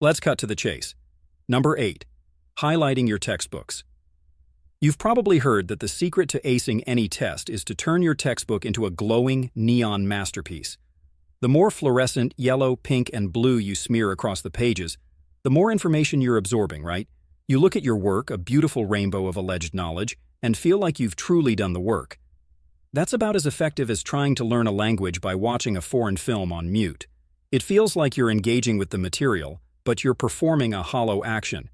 Let's cut to the chase. Number 8. Highlighting your textbooks. You've probably heard that the secret to acing any test is to turn your textbook into a glowing, neon masterpiece. The more fluorescent yellow, pink, and blue you smear across the pages, the more information you're absorbing, right? You look at your work, a beautiful rainbow of alleged knowledge, and feel like you've truly done the work. That's about as effective as trying to learn a language by watching a foreign film on mute. It feels like you're engaging with the material, but you're performing a hollow action.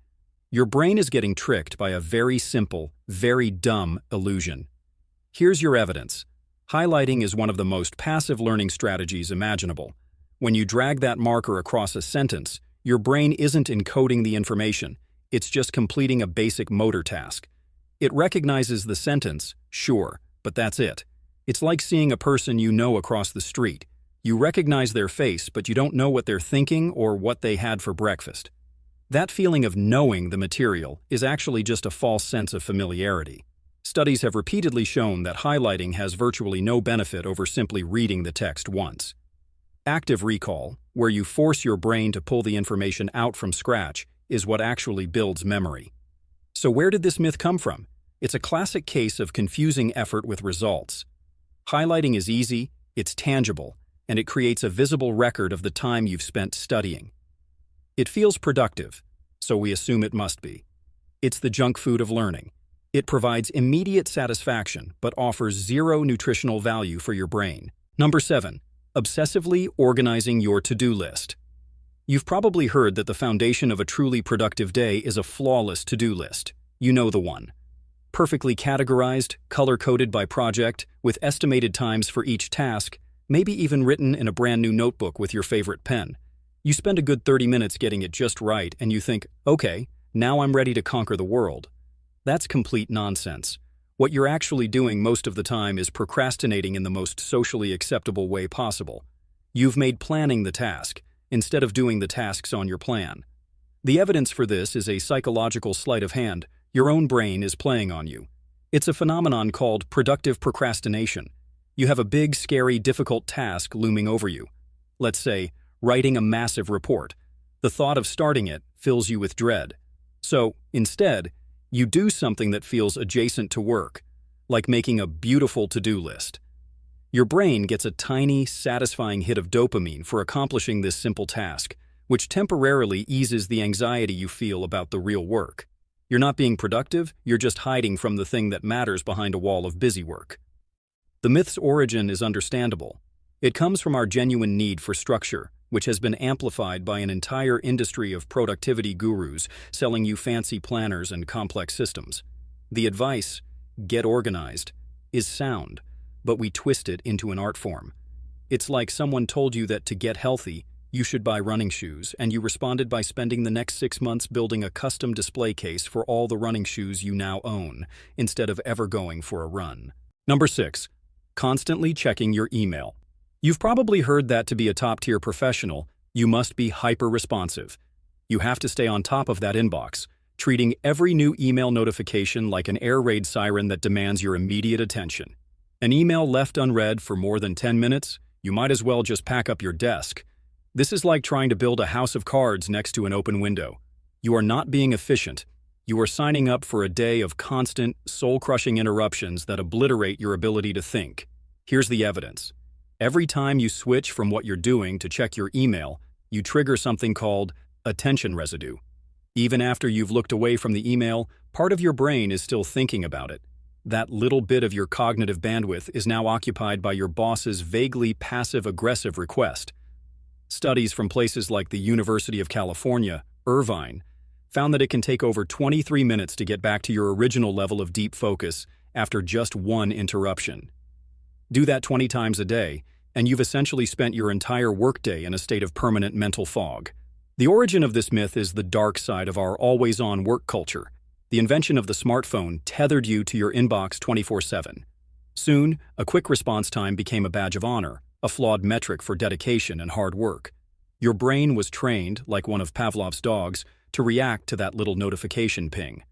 Your brain is getting tricked by a very simple, very dumb illusion. Here's your evidence. Highlighting is one of the most passive learning strategies imaginable. When you drag that marker across a sentence, your brain isn't encoding the information, it's just completing a basic motor task. It recognizes the sentence, sure, but that's it. It's like seeing a person you know across the street. You recognize their face, but you don't know what they're thinking or what they had for breakfast. That feeling of knowing the material is actually just a false sense of familiarity. Studies have repeatedly shown that highlighting has virtually no benefit over simply reading the text once. Active recall, where you force your brain to pull the information out from scratch, is what actually builds memory. So where did this myth come from? It's a classic case of confusing effort with results. Highlighting is easy, it's tangible, and it creates a visible record of the time you've spent studying. It feels productive, so we assume it must be. It's the junk food of learning. It provides immediate satisfaction, but offers zero nutritional value for your brain. Number 7. Obsessively organizing your to-do list. You've probably heard that the foundation of a truly productive day is a flawless to-do list. You know the one. Perfectly categorized, color-coded by project, with estimated times for each task, maybe even written in a brand new notebook with your favorite pen. You spend a good 30 minutes getting it just right, and you think, okay, now I'm ready to conquer the world. That's complete nonsense. What you're actually doing most of the time is procrastinating in the most socially acceptable way possible. You've made planning the task, instead of doing the tasks on your plan. The evidence for this is a psychological sleight of hand. Your own brain is playing on you. It's a phenomenon called productive procrastination. You have a big, scary, difficult task looming over you. Let's say, writing a massive report. The thought of starting it fills you with dread. So, instead, you do something that feels adjacent to work, like making a beautiful to-do list. Your brain gets a tiny, satisfying hit of dopamine for accomplishing this simple task, which temporarily eases the anxiety you feel about the real work. You're not being productive, you're just hiding from the thing that matters behind a wall of busy work. The myth's origin is understandable. It comes from our genuine need for structure, which has been amplified by an entire industry of productivity gurus selling you fancy planners and complex systems. The advice, get organized, is sound, but we twist it into an art form. It's like someone told you that to get healthy, you should buy running shoes, and you responded by spending the next 6 months building a custom display case for all the running shoes you now own, instead of ever going for a run. Number 6. Constantly checking your email. You've probably heard that to be a top-tier professional, you must be hyper-responsive. You have to stay on top of that inbox, treating every new email notification like an air raid siren that demands your immediate attention. An email left unread for more than 10 minutes, you might as well just pack up your desk. This is like trying to build a house of cards next to an open window. You are not being efficient. You are signing up for a day of constant, soul-crushing interruptions that obliterate your ability to think. Here's the evidence. Every time you switch from what you're doing to check your email, you trigger something called attention residue. Even after you've looked away from the email, part of your brain is still thinking about it. That little bit of your cognitive bandwidth is now occupied by your boss's vaguely passive-aggressive request. Studies from places like the University of California, Irvine, found that it can take over 23 minutes to get back to your original level of deep focus after just one interruption. Do that 20 times a day, and you've essentially spent your entire workday in a state of permanent mental fog. The origin of this myth is the dark side of our always-on work culture. The invention of the smartphone tethered you to your inbox 24/7. Soon, a quick response time became a badge of honor, a flawed metric for dedication and hard work. Your brain was trained, like one of Pavlov's dogs, to react to that little notification ping.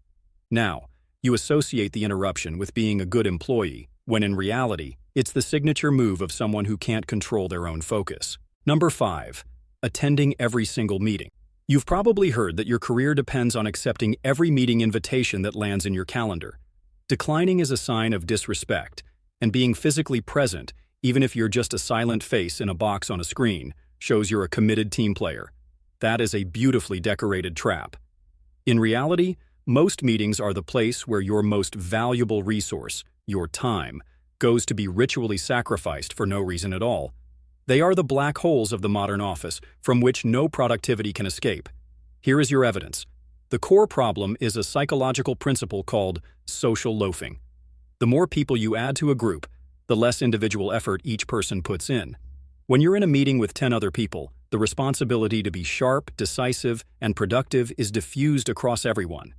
Now, you associate the interruption with being a good employee, when in reality, it's the signature move of someone who can't control their own focus. Number 5. Attending every single meeting. You've probably heard that your career depends on accepting every meeting invitation that lands in your calendar. Declining is a sign of disrespect, and being physically present, even if you're just a silent face in a box on a screen, shows you're a committed team player. That is a beautifully decorated trap. In reality, most meetings are the place where your most valuable resource, your time, goes to be ritually sacrificed for no reason at all. They are the black holes of the modern office, from which no productivity can escape. Here is your evidence. The core problem is a psychological principle called social loafing. The more people you add to a group, the less individual effort each person puts in. When you're in a meeting with 10 other people, the responsibility to be sharp, decisive, and productive is diffused across everyone.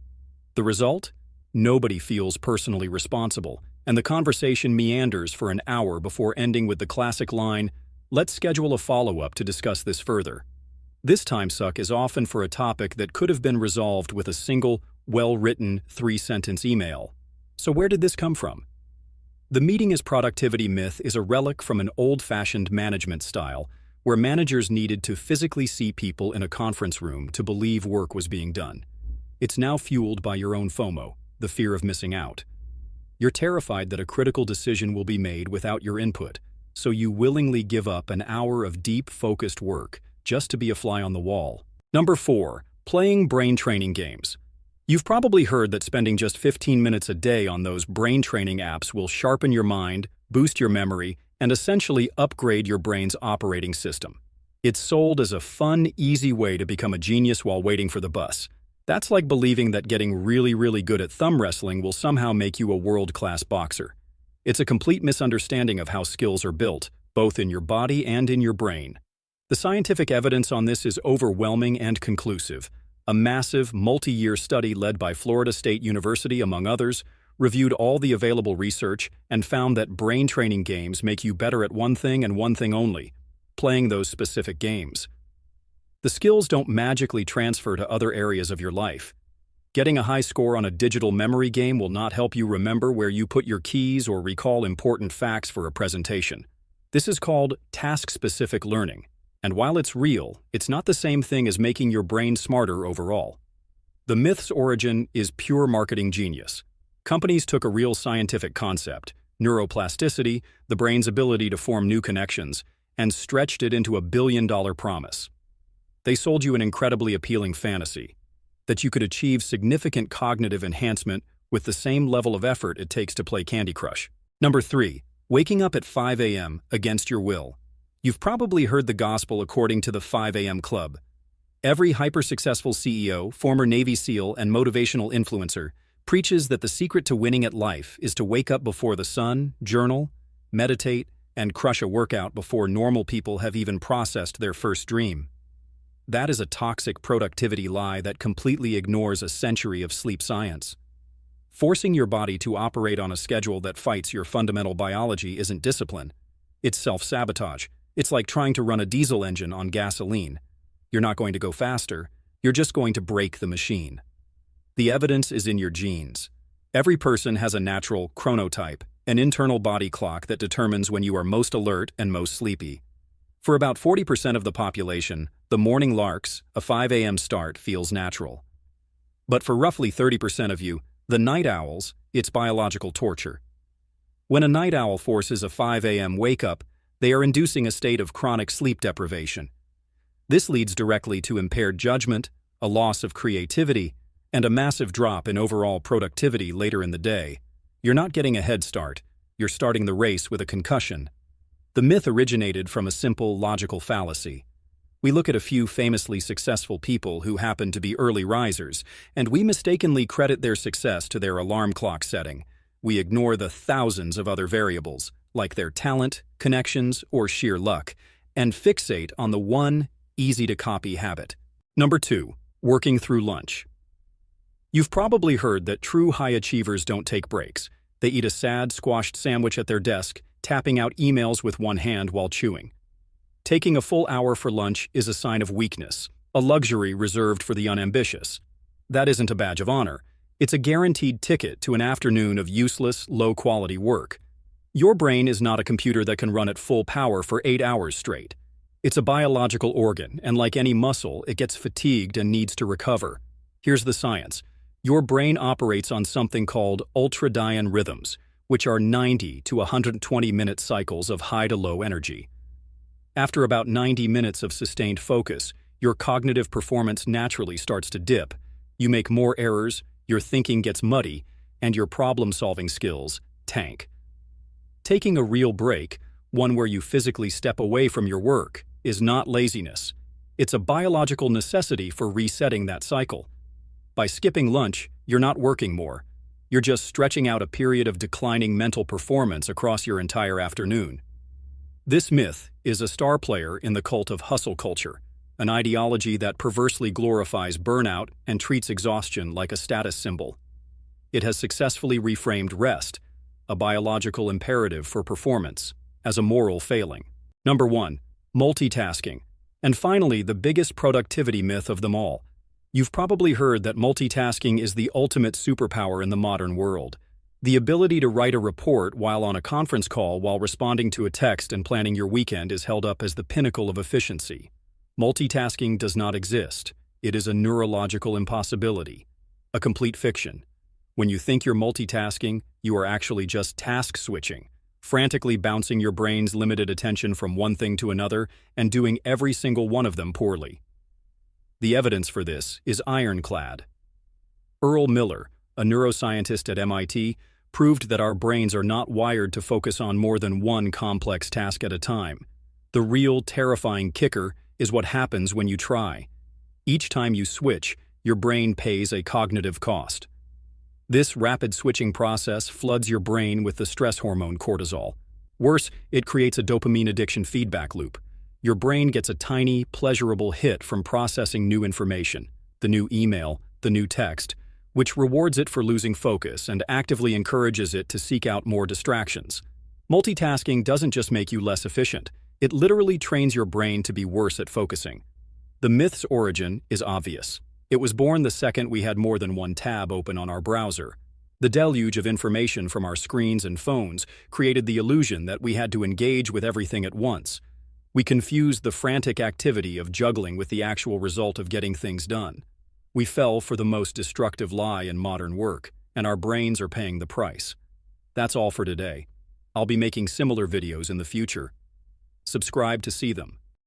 The result? Nobody feels personally responsible, and the conversation meanders for an hour before ending with the classic line, "Let's schedule a follow-up to discuss this further." This time suck is often for a topic that could have been resolved with a single, well-written, 3-sentence email. So where did this come from? The meeting as productivity myth is a relic from an old-fashioned management style where managers needed to physically see people in a conference room to believe work was being done. It's now fueled by your own FOMO, the fear of missing out. You're terrified that a critical decision will be made without your input, so you willingly give up an hour of deep, focused work just to be a fly on the wall. Number 4. Playing brain training games. You've probably heard that spending just 15 minutes a day on those brain training apps will sharpen your mind, boost your memory, and essentially upgrade your brain's operating system. It's sold as a fun, easy way to become a genius while waiting for the bus. That's like believing that getting really good at thumb wrestling will somehow make you a world-class boxer. It's a complete misunderstanding of how skills are built, both in your body and in your brain. The scientific evidence on this is overwhelming and conclusive. A massive, multi-year study led by Florida State University, among others, reviewed all the available research and found that brain training games make you better at one thing and one thing only, playing those specific games. The skills don't magically transfer to other areas of your life. Getting a high score on a digital memory game will not help you remember where you put your keys or recall important facts for a presentation. This is called task-specific learning, and while it's real, it's not the same thing as making your brain smarter overall. The myth's origin is pure marketing genius. Companies took a real scientific concept, neuroplasticity, the brain's ability to form new connections, and stretched it into a billion-dollar promise. They sold you an incredibly appealing fantasy, that you could achieve significant cognitive enhancement with the same level of effort it takes to play Candy Crush. Number 3. Waking up at 5 a.m. against your will. You've probably heard the gospel according to the 5 a.m. club. Every hyper-successful CEO, former Navy SEAL, and motivational influencer preaches that the secret to winning at life is to wake up before the sun, journal, meditate, and crush a workout before normal people have even processed their first dream. That is a toxic productivity lie that completely ignores a century of sleep science. Forcing your body to operate on a schedule that fights your fundamental biology isn't discipline. It's self-sabotage. It's like trying to run a diesel engine on gasoline. You're not going to go faster, you're just going to break the machine. The evidence is in your genes. Every person has a natural chronotype, an internal body clock that determines when you are most alert and most sleepy. For about 40% of the population, the morning larks, a 5 a.m. start, feels natural. But for roughly 30% of you, the night owls, it's biological torture. When a night owl forces a 5 a.m. wake-up, they are inducing a state of chronic sleep deprivation. This leads directly to impaired judgment, a loss of creativity, and a massive drop in overall productivity later in the day. You're not getting a head start, you're starting the race with a concussion. The myth originated from a simple logical fallacy. We look at a few famously successful people who happen to be early risers, and we mistakenly credit their success to their alarm clock setting. We ignore the thousands of other variables, like their talent, connections, or sheer luck, and fixate on the one easy-to-copy habit. Number 2. Working through lunch. You've probably heard that true high achievers don't take breaks. They eat a sad, squashed sandwich at their desk, tapping out emails with one hand while chewing. Taking a full hour for lunch is a sign of weakness, a luxury reserved for the unambitious. That isn't a badge of honor. It's a guaranteed ticket to an afternoon of useless, low-quality work. Your brain is not a computer that can run at full power for 8 hours straight. It's a biological organ, and like any muscle, it gets fatigued and needs to recover. Here's the science. Your brain operates on something called ultradian rhythms, which are 90 to 120-minute cycles of high to low energy. After about 90 minutes of sustained focus, your cognitive performance naturally starts to dip. You make more errors, your thinking gets muddy, and your problem-solving skills tank. Taking a real break, one where you physically step away from your work, is not laziness. It's a biological necessity for resetting that cycle. By skipping lunch, you're not working more. You're just stretching out a period of declining mental performance across your entire afternoon. This myth is a star player in the cult of hustle culture, an ideology that perversely glorifies burnout and treats exhaustion like a status symbol. It has successfully reframed rest, a biological imperative for performance, as a moral failing. Number 1. Multitasking. And finally, the biggest productivity myth of them all. You've probably heard that multitasking is the ultimate superpower in the modern world. The ability to write a report while on a conference call while responding to a text and planning your weekend is held up as the pinnacle of efficiency. Multitasking does not exist. It is a neurological impossibility, a complete fiction. When you think you're multitasking, you are actually just task switching, frantically bouncing your brain's limited attention from one thing to another and doing every single one of them poorly. The evidence for this is ironclad. Earl Miller, a neuroscientist at MIT, proved that our brains are not wired to focus on more than one complex task at a time. The real terrifying kicker is what happens when you try. Each time you switch, your brain pays a cognitive cost. This rapid switching process floods your brain with the stress hormone cortisol. Worse, it creates a dopamine addiction feedback loop. Your brain gets a tiny, pleasurable hit from processing new information, the new email, the new text, which rewards it for losing focus and actively encourages it to seek out more distractions. Multitasking doesn't just make you less efficient, it literally trains your brain to be worse at focusing. The myth's origin is obvious. It was born the second we had more than one tab open on our browser. The deluge of information from our screens and phones created the illusion that we had to engage with everything at once. We confused the frantic activity of juggling with the actual result of getting things done. We fell for the most destructive lie in modern work, and our brains are paying the price. That's all for today. I'll be making similar videos in the future. Subscribe to see them.